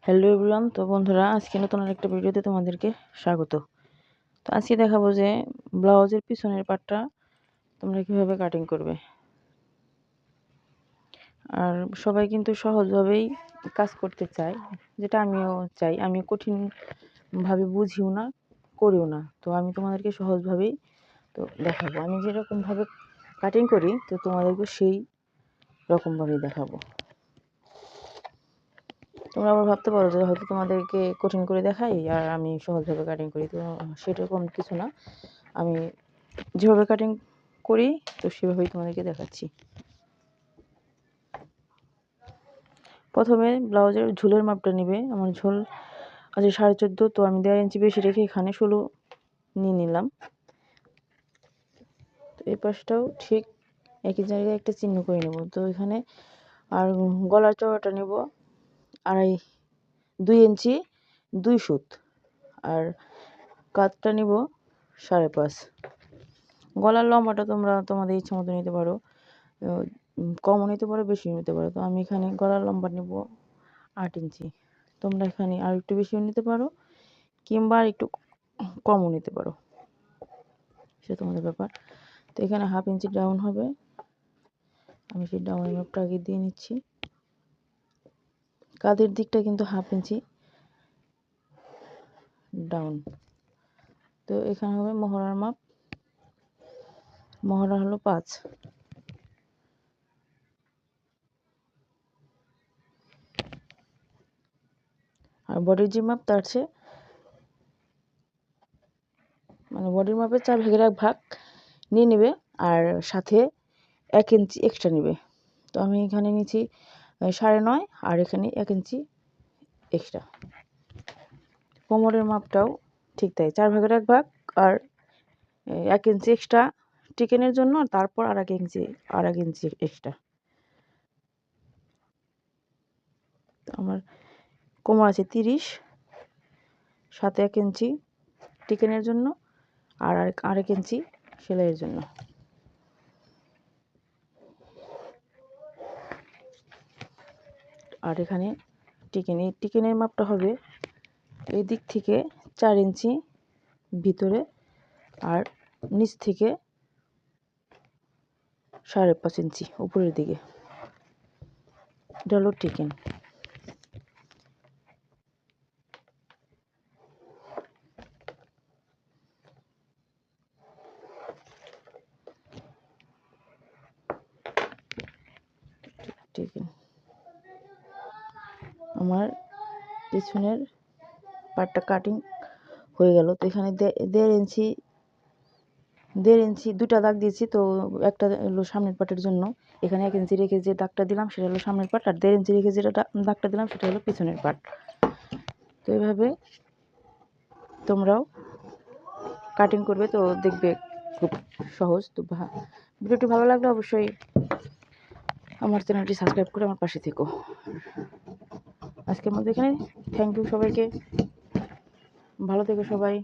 Hello everyone. তো বন্ধুরা, আজকে নতুন আরেকটা ভিডিওতে তোমাদেরকে স্বাগত। তো আজকে দেখাবো যে ব্লাউজের পিছনের পার্টটা তোমরা কিভাবে কাটিং করবে। আর সবাই কিন্তু সহজভাবেই কাজ করতে চায়, যেটা আমিও চাই। আমি কঠিনভাবে বুঝিও না, করিও না। তো আমি তোমাদেরকে সহজভাবেই তো দেখাবো। আমি যেরকমভাবে কাটিং করি তো তোমাদেরকে সেই রকমভাবেই দেখাবো। তোমরা আবার ভাবতে পারো যে হয়তো তোমাদেরকে কঠিন করে দেখাই আর আমি সহজভাবে কাটিং করি। তো সেরকম কিছু না, আমি যেভাবে কাটিং করি তো সেভাবেই তোমাদেরকে দেখাচ্ছি। প্রথমে ব্লাউজের ঝুলের মাপটা নেবে। আমার ঝুল আছে 14.5, তো আমি 1.5 ইঞ্চি বেশি রেখে এখানে 16 নিয়ে নিলাম। তো এই পাশটাও ঠিক একই জায়গায় একটা চিহ্ন করে নেব। তো এখানে আর গলার চওড়াটা নেব 2 ইঞ্চি 2 সুত, আর কাতটা নিব 5.5। গলার লম্বাটা তোমরা তোমাদের ইচ্ছা মতো নিতে পারো, কমও নিতে পারো, বেশি নিতে পারো। তো আমি এখানে গলার লম্বা নেব 8 ইঞ্চি। তোমরা এখানে আর একটু বেশিও নিতে পারো কিংবা আর একটু কমও নিতে পারো, সেটা তোমাদের ব্যাপার। তো এখানে 1/2 ইঞ্চি ডাউন হবে। আমি সেই ডাউনের মাপটা আগে দিয়ে নিচ্ছি। কাঁধের দিকটা কিন্তু 1/2 ইঞ্চি ডাউন। তো এখানে হবে মহড়ার মাপ। মহড়া হলো 5। আর বডির যে মাপ তার চেয়ে মানে বডির মাপের 4/1 নিয়ে নেবে, আর সাথে 1 ইঞ্চি এক্সট্রা নেবে। তো আমি এখানে নিচ্ছি 9.5, আর এখানে 1 ইঞ্চি এক্সট্রা। কোমরের মাপটাও ঠিক তাই, 4/1 আর 1 ইঞ্চি এক্সট্রা টিকেনের জন্য, আর তারপর আর 1 ইঞ্চি এক্সট্রা। আমার কোমর আছে 30, সাথে 1 ইঞ্চি টিকেনের জন্য আর 1 ইঞ্চি সেলাইয়ের জন্য। আর এখানে টিকেনের মাপটা হবে এই দিক থেকে 4 ইঞ্চি ভিতরে, আর নিচ থেকে 5.5 ইঞ্চি উপরের দিকে। এটা হলো টিকেন। টিকেন আমার পিছনের পার্টটা কাটিং হয়ে গেল। তো এখানে 1.5 ইঞ্চি 2টা দাগ দিয়েছি। তো একটা হলো সামনের পার্টের জন্য, এখানে 1 ইঞ্চি রেখে যে দাগটা দিলাম সেটা হলো সামনের পার্ট, আর 1.5 ইঞ্চি রেখে যেটা দাগটা দিলাম সেটা হলো পিছনের পার্ট। তো এইভাবে তোমরাও কাটিং করবে, তো দেখবে খুব সহজ। তো ভিডিওটি ভালো লাগলে অবশ্যই আমার চ্যানেলটি সাবস্ক্রাইব করে আমার পাশে থেকো। আজকের মধ্যে এখানে থ্যাংক ইউ সবাইকে, ভালো থেকো সবাই।